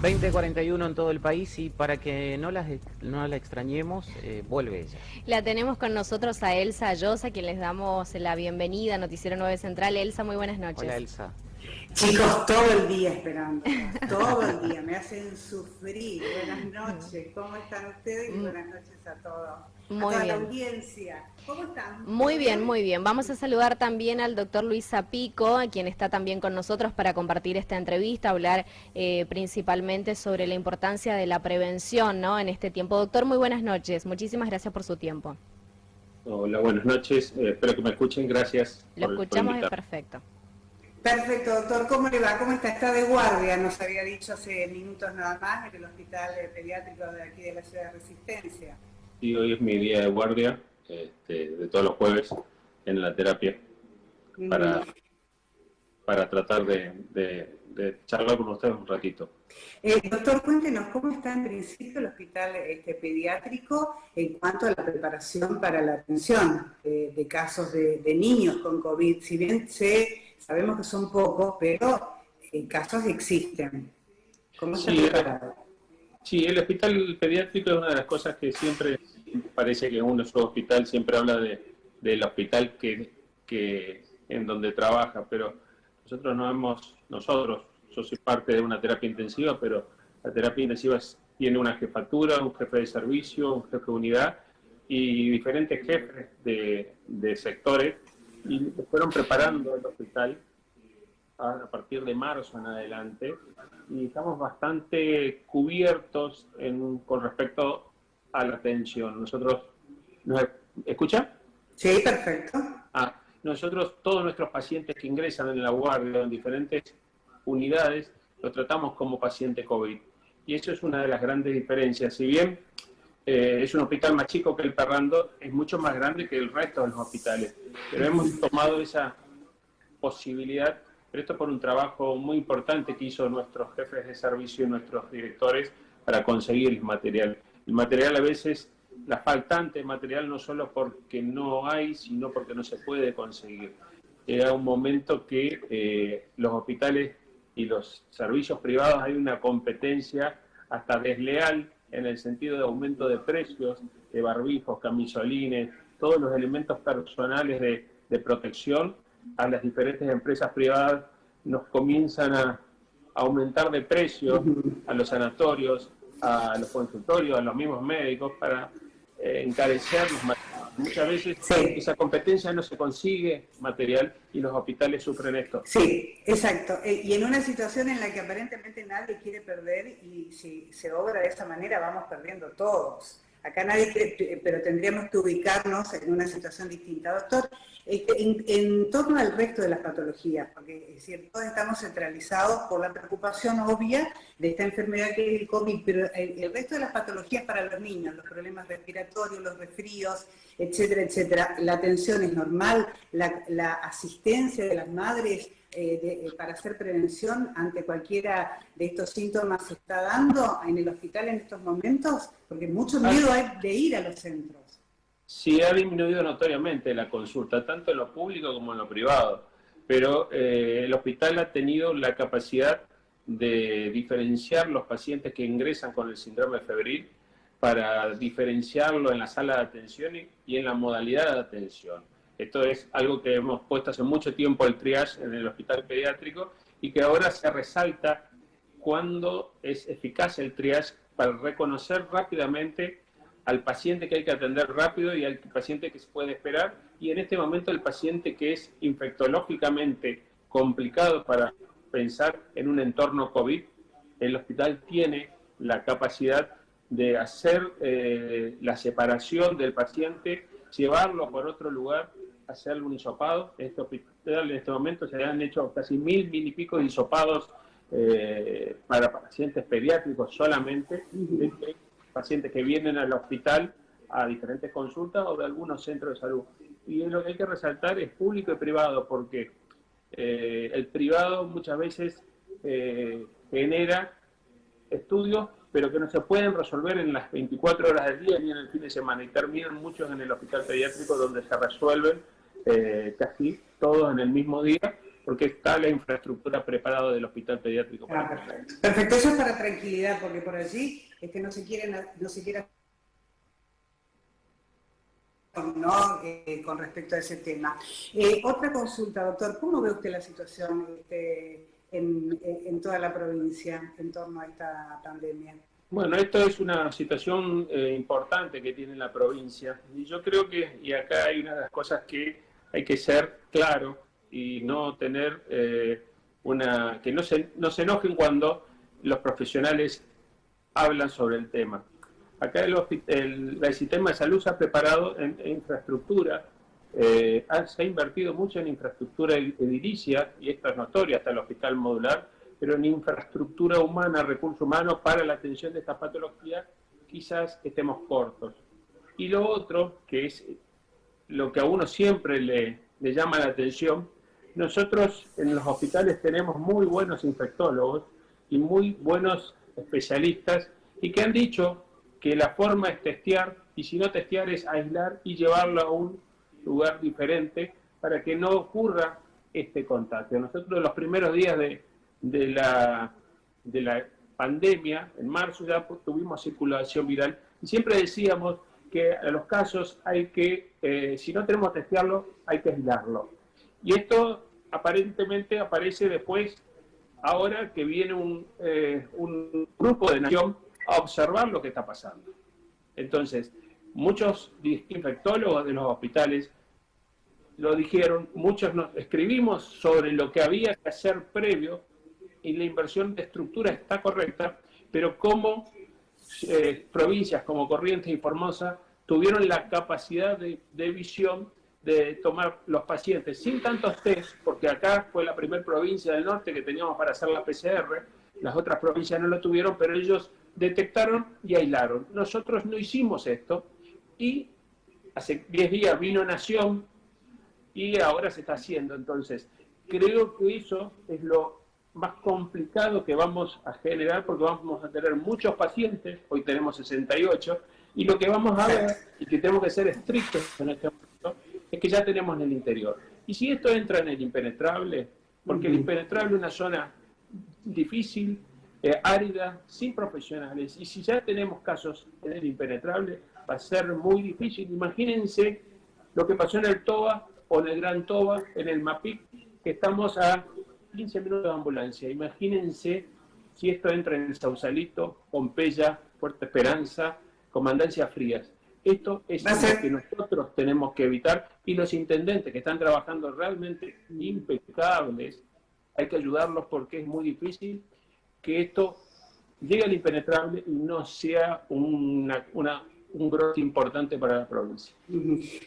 20:41 en todo el país y para que no la extrañemos, vuelve ella. La tenemos con nosotros a Elsa Llosa, a quien les damos la bienvenida a Noticiero 9 Central. Elsa, muy buenas Hola noches. Elsa. Chicos, todo el día esperándolos, todo el día, me hacen sufrir. Buenas noches, ¿cómo están ustedes? Y buenas noches a todos, a toda la audiencia. ¿Cómo están? Muy bien, muy bien. Vamos a saludar también al doctor Luis Zapico, quien está también con nosotros para compartir esta entrevista, hablar principalmente sobre la importancia de la prevención, ¿no?, en este tiempo. Doctor, muy buenas noches. Muchísimas gracias por su tiempo. Hola, buenas noches. Espero que me escuchen. Gracias. Lo escuchamos perfecto. Perfecto, doctor. ¿Cómo le va? ¿Cómo está? Está de guardia, nos había dicho hace minutos nada más, en el hospital pediátrico de aquí de la ciudad de Resistencia. Sí, hoy es mi día de guardia, de todos los jueves, en la terapia, para tratar de charlar con ustedes un ratito. Doctor, cuéntenos, ¿cómo está en principio el hospital pediátrico en cuanto a la preparación para la atención de casos de niños con COVID? Si bien sabemos que son pocos, pero casos existen. ¿Cómo está preparado? Sí, el hospital pediátrico es una de las cosas que siempre parece que uno en su hospital siempre habla del hospital que en donde trabaja, pero yo soy parte de una terapia intensiva, pero la terapia intensiva tiene una jefatura, un jefe de servicio, un jefe de unidad y diferentes jefes de sectores, y fueron preparando el hospital a partir de marzo en adelante, y estamos bastante cubiertos con respecto a la atención. ¿Nos escucha? Sí, perfecto. Nosotros, todos nuestros pacientes que ingresan en la guardia en diferentes unidades, los tratamos como paciente COVID. Y eso es una de las grandes diferencias. Si bien es un hospital más chico que el Ferrando, es mucho más grande que el resto de los hospitales. Pero hemos tomado esa posibilidad, pero esto por un trabajo muy importante que hizo nuestros jefes de servicio y nuestros directores para conseguir el material. El material a veces, la faltante de material no solo porque no hay, sino porque no se puede conseguir. Era un momento que los hospitales y los servicios privados hay una competencia hasta desleal en el sentido de aumento de precios, de barbijos, camisolines, todos los elementos personales de protección. A las diferentes empresas privadas nos comienzan a aumentar de precio a los sanatorios, a los consultorios, a los mismos médicos para encarecer los materiales. Muchas veces esa competencia no se consigue material y los hospitales sufren esto. Sí, exacto. Y en una situación en la que aparentemente nadie quiere perder, y si se obra de esa manera vamos perdiendo todos. Acá nadie quiere, pero tendríamos que ubicarnos en una situación distinta. Doctor, en torno al resto de las patologías, porque es decir, todos estamos centralizados por la preocupación obvia de esta enfermedad que es el COVID, pero el resto de las patologías para los niños, los problemas respiratorios, los resfríos, etcétera, etcétera, la atención es normal, la asistencia de las madres para hacer prevención ante cualquiera de estos síntomas se está dando en el hospital en estos momentos, porque mucho miedo hay de ir a los centros. Sí, ha disminuido notoriamente la consulta, tanto en lo público como en lo privado, pero el hospital ha tenido la capacidad de diferenciar los pacientes que ingresan con el síndrome febril para diferenciarlo en la sala de atención y en la modalidad de atención. Esto es algo que hemos puesto hace mucho tiempo el triage en el hospital pediátrico y que ahora se resalta cuando es eficaz el triage para reconocer rápidamente al paciente que hay que atender rápido y al paciente que se puede esperar, y en este momento el paciente que es infectológicamente complicado para pensar en un entorno COVID, el hospital tiene la capacidad de hacer la separación del paciente, llevarlo por otro lugar, hacerle un hisopado. En este hospital en este momento se han hecho casi 1000 y pico de hisopados para pacientes pediátricos solamente, pacientes que vienen al hospital a diferentes consultas o de algunos centros de salud. Y lo que hay que resaltar es público y privado, porque el privado muchas veces genera estudios, pero que no se pueden resolver en las 24 horas del día ni en el fin de semana, y terminan muchos en el hospital pediátrico donde se resuelven casi todos en el mismo día, porque está la infraestructura preparada del hospital pediátrico. Perfecto. Perfecto, eso es para tranquilidad, porque por allí no se quiere ¿no? Con respecto a ese tema. Otra consulta, doctor, ¿cómo ve usted la situación en toda la provincia en torno a esta pandemia? Bueno, esto es una situación importante que tiene la provincia, y yo creo que, y acá hay una de las cosas que hay que ser claro y no tener que no se enojen cuando los profesionales hablan sobre el tema. Acá el sistema de salud se ha preparado en infraestructura, se ha invertido mucho en infraestructura edilicia, y esto es notorio, hasta el hospital modular, pero en infraestructura humana, recursos humanos para la atención de esta patología, quizás estemos cortos. Y lo otro, que es lo que a uno siempre le llama la atención, nosotros en los hospitales tenemos muy buenos infectólogos y muy buenos especialistas, y que han dicho que la forma es testear, y si no testear es aislar y llevarlo a un lugar diferente para que no ocurra este contagio. Nosotros los primeros días de la pandemia, en marzo ya tuvimos circulación viral, y siempre decíamos que a los casos hay que, si no tenemos que testearlo, hay que aislarlo. Y esto aparentemente aparece después, ahora que viene un grupo de nación a observar lo que está pasando. Entonces, muchos infectólogos de los hospitales lo dijeron, muchos nos escribimos sobre lo que había que hacer previo, y la inversión de estructura está correcta, pero como provincias como Corrientes y Formosa tuvieron la capacidad de visión de tomar los pacientes sin tantos test, porque acá fue la primera provincia del norte que teníamos para hacer la PCR, las otras provincias no lo tuvieron, pero ellos detectaron y aislaron. Nosotros no hicimos esto, y hace 10 días vino Nación y ahora se está haciendo. Entonces, creo que eso es lo más complicado que vamos a generar, porque vamos a tener muchos pacientes, hoy tenemos 68, y lo que vamos a ver, y que tenemos que ser estrictos en este momento, es que ya tenemos en el interior. Y si esto entra en el impenetrable, porque el impenetrable es una zona difícil, árida, sin profesionales, y si ya tenemos casos en el impenetrable, va a ser muy difícil. Imagínense lo que pasó en el Toba, o en el Gran Toba, en el Mapic, que estamos a 15 minutos de ambulancia. Imagínense si esto entra en el Sausalito, Pompeya, Puerto Esperanza, Comandancia Frías. Esto es lo que nosotros tenemos que evitar, y los intendentes que están trabajando realmente impecables, hay que ayudarlos, porque es muy difícil que esto llegue al impenetrable y no sea un brote importante para la provincia.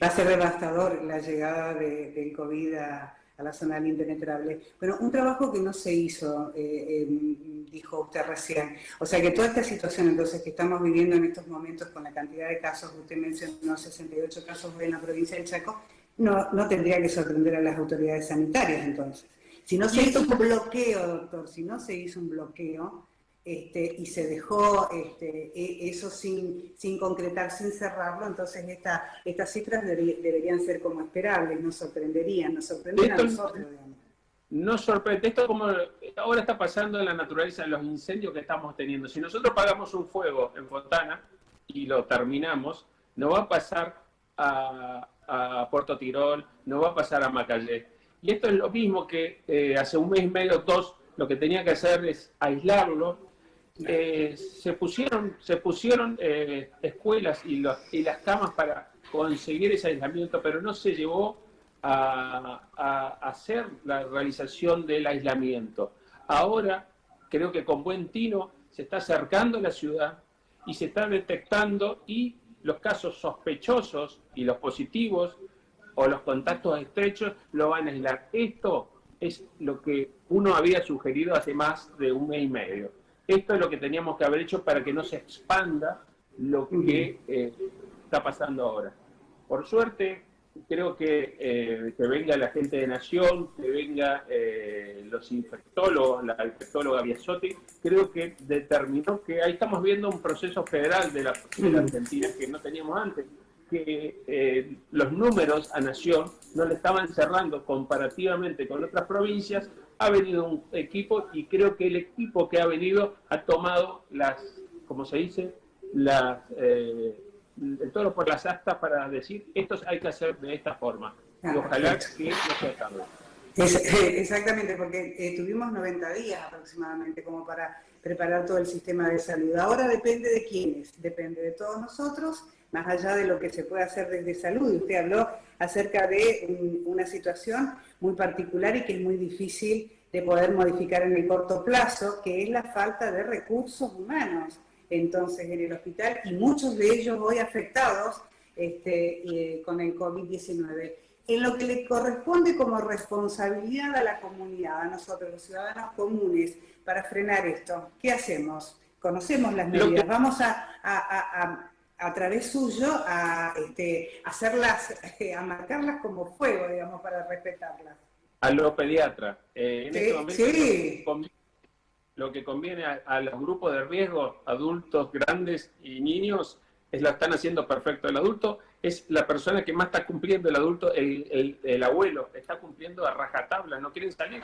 Va a ser devastador la llegada del COVID a la zona del impenetrable. Bueno, un trabajo que no se hizo, dijo usted recién. O sea que toda esta situación entonces que estamos viviendo en estos momentos, con la cantidad de casos, usted mencionó 68 casos en la provincia del Chaco, no tendría que sorprender a las autoridades sanitarias entonces. Si no se hizo un bloqueo, doctor, si no se hizo un bloqueo y se dejó eso sin concretar, sin cerrarlo, entonces estas cifras deberían ser como esperables, nos sorprenderían a nosotros, digamos. No sorprende, esto como ahora está pasando en la naturaleza de los incendios que estamos teniendo. Si nosotros pagamos un fuego en Fontana y lo terminamos, no va a pasar a Puerto Tirol, no va a pasar a Macallé. Y esto es lo mismo que hace un mes y medio, 2, lo que tenía que hacer es aislarlo. Se pusieron escuelas y las camas para conseguir ese aislamiento, pero no se llevó a hacer la realización del aislamiento. Ahora, creo que con buen tino se está acercando la ciudad y se está detectando, y los casos sospechosos y los positivos o los contactos estrechos lo van a aislar. Esto es lo que uno había sugerido hace más de un mes y medio. Esto es lo que teníamos que haber hecho para que no se expanda lo que está pasando ahora. Por suerte, creo que venga la gente de Nación, que venga los infectólogos, la infectóloga Biasotti, creo que determinó que ahí estamos viendo un proceso federal de la Argentina que no teníamos antes. que los números a Nación no le estaban cerrando comparativamente con otras provincias. Ha venido un equipo y creo que el equipo que ha venido ha tomado como se dice, el toro por las astas para decir esto hay que hacer de esta forma. Y ojalá que no sea tarde. Exactamente, porque tuvimos 90 días aproximadamente como para preparar todo el sistema de salud. Ahora depende de quiénes, depende de todos nosotros, más allá de lo que se puede hacer desde salud. Y usted habló acerca de una situación muy particular y que es muy difícil de poder modificar en el corto plazo, que es la falta de recursos humanos. Entonces, en el hospital, y muchos de ellos hoy afectados con el COVID-19. En lo que le corresponde como responsabilidad a la comunidad, a nosotros, los ciudadanos comunes, para frenar esto, ¿qué hacemos? Conocemos las medidas, vamos a través suyo a hacerlas, a marcarlas como fuego, digamos, para respetarlas. A los pediatras. En este momento sí. Lo que conviene a los grupos de riesgo, adultos, grandes y niños, lo están haciendo perfecto. El adulto es la persona que más está cumpliendo, el adulto, el abuelo, está cumpliendo a rajatabla, no quieren salir,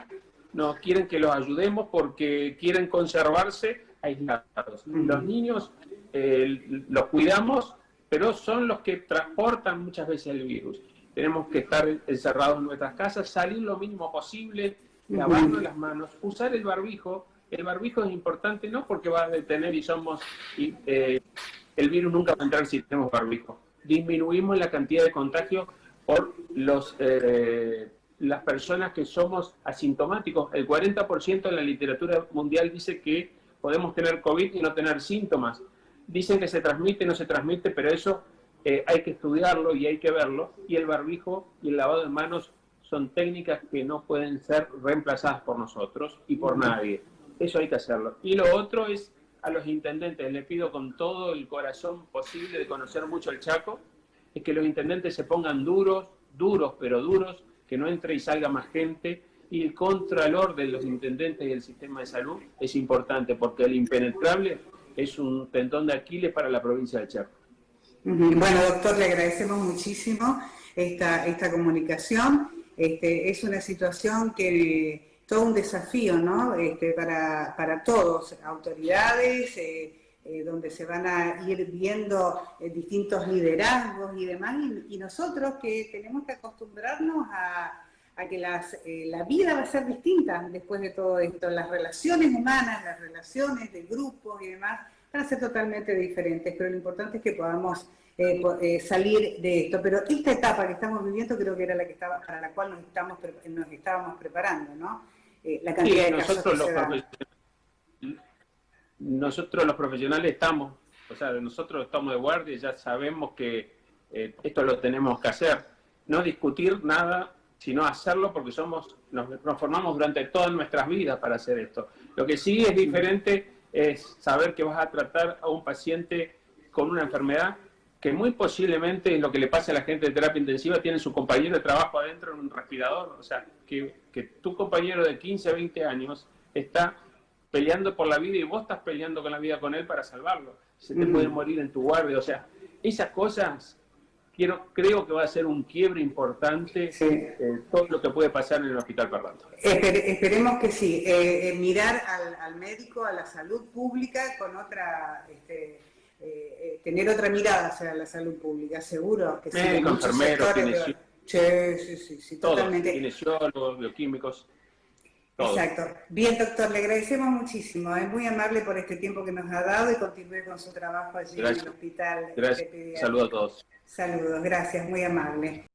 no quieren que los ayudemos porque quieren conservarse aislados. Los niños los cuidamos, pero son los que transportan muchas veces el virus. Tenemos que estar encerrados en nuestras casas, salir lo mínimo posible, lavarnos las manos, usar el barbijo. El barbijo es importante no porque va a detener el virus nunca va a entrar si tenemos barbijo. Disminuimos la cantidad de contagios por las personas que somos asintomáticos. El 40% de la literatura mundial dice que podemos tener COVID y no tener síntomas. Dicen que se transmite, no se transmite, pero eso hay que estudiarlo y hay que verlo. Y el barbijo y el lavado de manos son técnicas que no pueden ser reemplazadas por nosotros y por nadie. Eso hay que hacerlo. Y lo otro es a los intendentes, les pido con todo el corazón posible de conocer mucho el Chaco, es que los intendentes se pongan duros, pero duros, que no entre y salga más gente, y el contralor de los intendentes y el sistema de salud es importante, porque el impenetrable es un tendón de Aquiles para la provincia del Chaco. Bueno, doctor, le agradecemos muchísimo esta comunicación. Es una situación que todo un desafío, ¿no? Para todos, autoridades, donde se van a ir viendo distintos liderazgos y demás, y nosotros que tenemos que acostumbrarnos a que la vida va a ser distinta después de todo esto. Las relaciones humanas, las relaciones de grupos y demás van a ser totalmente diferentes, pero lo importante es que podamos salir de esto. Pero esta etapa que estamos viviendo creo que era para la cual nos estábamos preparando, ¿no? La cantidad de casos que se dan. Nosotros los profesionales estamos de guardia y ya sabemos que esto lo tenemos que hacer. No discutir nada, sino hacerlo porque nos formamos durante todas nuestras vidas para hacer esto. Lo que sí es diferente es saber que vas a tratar a un paciente con una enfermedad que muy posiblemente lo que le pasa a la gente de terapia intensiva tiene su compañero de trabajo adentro en un respirador. O sea, que tu compañero de 15 a 20 años está peleando por la vida y vos estás peleando con la vida con él para salvarlo. Se te puede morir en tu guardia. O sea, esas cosas creo que va a ser un quiebre importante, todo lo que puede pasar en el Hospital Parranda. Esperemos que sí. Mirar al médico, a la salud pública con otra... tener otra mirada hacia la salud pública, seguro que sí. Médico, enfermero, sí, totalmente. Kinesiólogos, bioquímicos. Todo. Exacto. Bien, doctor, le agradecemos muchísimo. Es muy amable por este tiempo que nos ha dado y continúe con su trabajo allí en el hospital. Gracias. Saludos a todos. Saludos, gracias, muy amable.